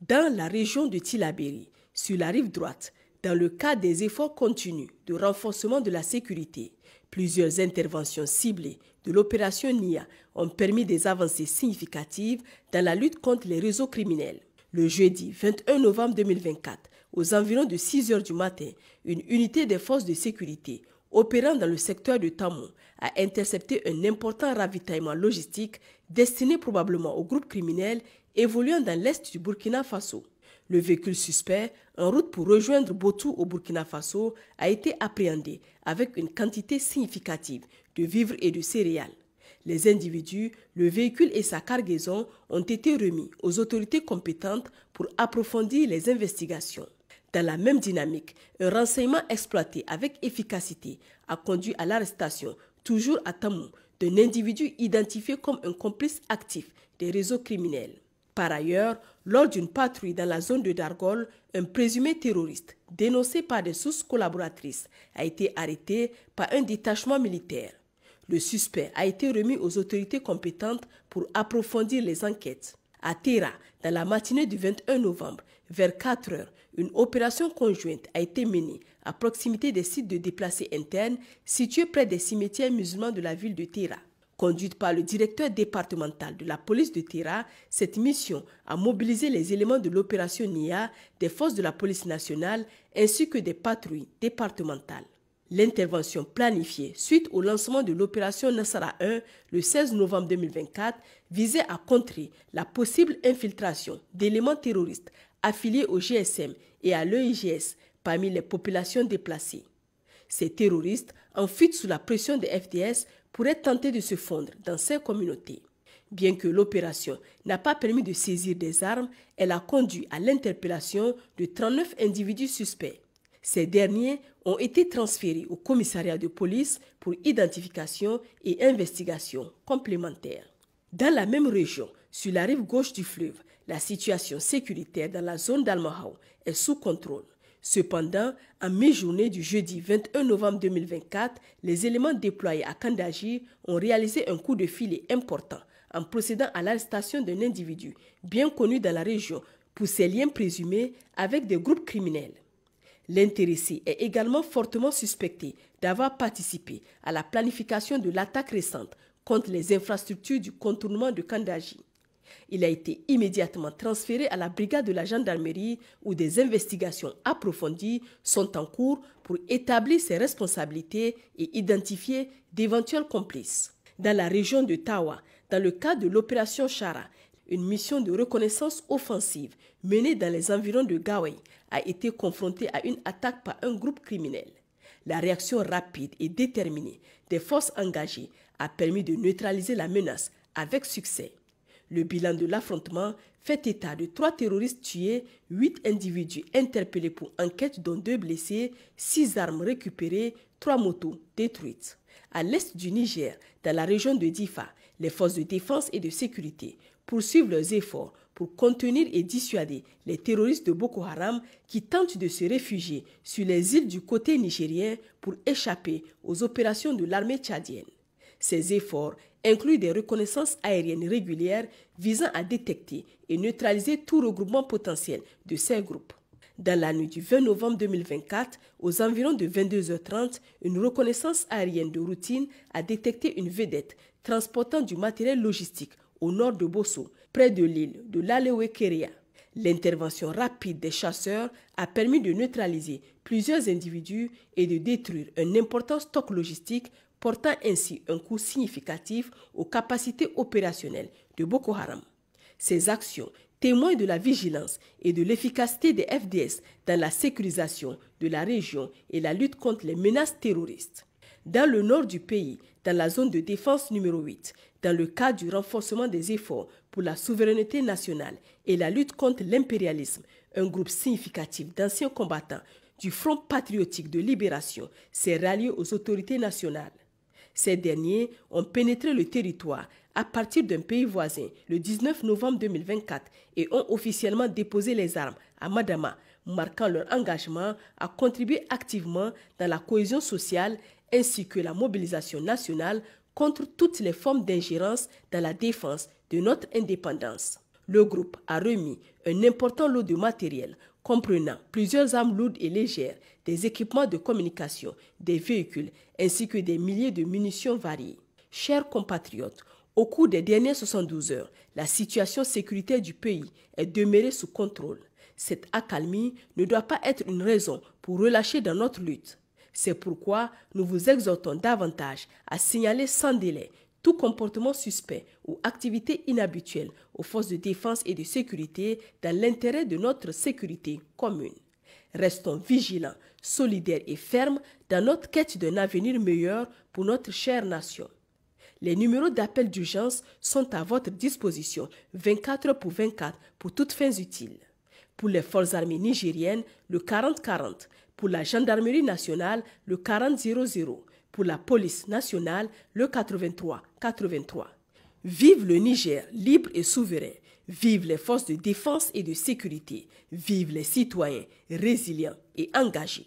Dans la région de Tillabéri, sur la rive droite, dans le cadre des efforts continus de renforcement de la sécurité, plusieurs interventions ciblées de l'opération NIA ont permis des avancées significatives dans la lutte contre les réseaux criminels. Le jeudi 21 novembre 2024, aux environs de 6 heures du matin, une unité des forces de sécurité opérant dans le secteur de Tamou a intercepté un important ravitaillement logistique destiné probablement au groupe criminel évoluant dans l'est du Burkina Faso. Le véhicule suspect, en route pour rejoindre Botou au Burkina Faso, a été appréhendé avec une quantité significative de vivres et de céréales. Les individus, le véhicule et sa cargaison ont été remis aux autorités compétentes pour approfondir les investigations. Dans la même dynamique, un renseignement exploité avec efficacité a conduit à l'arrestation, toujours à Tamou, d'un individu identifié comme un complice actif des réseaux criminels. Par ailleurs, lors d'une patrouille dans la zone de Dargol, un présumé terroriste, dénoncé par des sources collaboratrices, a été arrêté par un détachement militaire. Le suspect a été remis aux autorités compétentes pour approfondir les enquêtes. À Tera, dans la matinée du 21 novembre, vers 4 heures, une opération conjointe a été menée à proximité des sites de déplacés internes situés près des cimetières musulmans de la ville de Tera. Conduite par le directeur départemental de la police de Tera, cette mission a mobilisé les éléments de l'opération NIA, des forces de la police nationale ainsi que des patrouilles départementales. L'intervention planifiée suite au lancement de l'opération Nassara 1 le 16 novembre 2024 visait à contrer la possible infiltration d'éléments terroristes affiliés au GSM et à l'EIGS parmi les populations déplacées. Ces terroristes, en fuite sous la pression des FDS, pourraient tenter de se fondre dans ces communautés. Bien que l'opération n'a pas permis de saisir des armes, elle a conduit à l'interpellation de 39 individus suspects. Ces derniers ont été transférés au commissariat de police pour identification et investigation complémentaires. Dans la même région, sur la rive gauche du fleuve, la situation sécuritaire dans la zone d'Almahou est sous contrôle. Cependant, en mi-journée du jeudi 21 novembre 2024, les éléments déployés à Kandaji ont réalisé un coup de filet important en procédant à l'arrestation d'un individu bien connu dans la région pour ses liens présumés avec des groupes criminels. L'intéressé est également fortement suspecté d'avoir participé à la planification de l'attaque récente contre les infrastructures du contournement de Kandaji. Il a été immédiatement transféré à la brigade de la gendarmerie où des investigations approfondies sont en cours pour établir ses responsabilités et identifier d'éventuels complices. Dans la région de Tawa, dans le cadre de l'opération Chara, une mission de reconnaissance offensive menée dans les environs de Gawai a été confrontée à une attaque par un groupe criminel. La réaction rapide et déterminée des forces engagées a permis de neutraliser la menace avec succès. Le bilan de l'affrontement fait état de 3 terroristes tués, 8 individus interpellés pour enquête dont 2 blessés, 6 armes récupérées, 3 motos détruites. À l'est du Niger, dans la région de Difa, les forces de défense et de sécurité poursuivent leurs efforts pour contenir et dissuader les terroristes de Boko Haram qui tentent de se réfugier sur les îles du côté nigérien pour échapper aux opérations de l'armée tchadienne. Ces efforts incluent des reconnaissances aériennes régulières visant à détecter et neutraliser tout regroupement potentiel de ces groupes. Dans la nuit du 20 novembre 2024, aux environs de 22h30, une reconnaissance aérienne de routine a détecté une vedette transportant du matériel logistique au nord de Bosso, près de l'île de l'Alewekeria. L'intervention rapide des chasseurs a permis de neutraliser plusieurs individus et de détruire un important stock logistique, portant ainsi un coup significatif aux capacités opérationnelles de Boko Haram. Ces actions témoignent de la vigilance et de l'efficacité des FDS dans la sécurisation de la région et la lutte contre les menaces terroristes. Dans le nord du pays, dans la zone de défense numéro 8, dans le cadre du renforcement des efforts pour la souveraineté nationale et la lutte contre l'impérialisme, un groupe significatif d'anciens combattants du Front patriotique de libération s'est rallié aux autorités nationales. Ces derniers ont pénétré le territoire à partir d'un pays voisin le 19 novembre 2024 et ont officiellement déposé les armes à Madama, marquant leur engagement à contribuer activement dans la cohésion sociale ainsi que la mobilisation nationale contre toutes les formes d'ingérence dans la défense de notre indépendance. Le groupe a remis un important lot de matériel comprenant plusieurs armes lourdes et légères, des équipements de communication, des véhicules ainsi que des milliers de munitions variées. Chers compatriotes, au cours des dernières 72 heures, la situation sécuritaire du pays est demeurée sous contrôle. Cette accalmie ne doit pas être une raison pour relâcher dans notre lutte. C'est pourquoi nous vous exhortons davantage à signaler sans délai tout comportement suspect ou activité inhabituelle aux forces de défense et de sécurité dans l'intérêt de notre sécurité commune. Restons vigilants, solidaires et fermes dans notre quête d'un avenir meilleur pour notre chère nation. Les numéros d'appel d'urgence sont à votre disposition 24 heures pour 24 pour toutes fins utiles. Pour les forces armées nigériennes, le 40-40. Pour la gendarmerie nationale, le 40-00. Pour la police nationale, le 83-83. Vive le Niger, libre et souverain. Vive les forces de défense et de sécurité. Vive les citoyens résilients et engagés.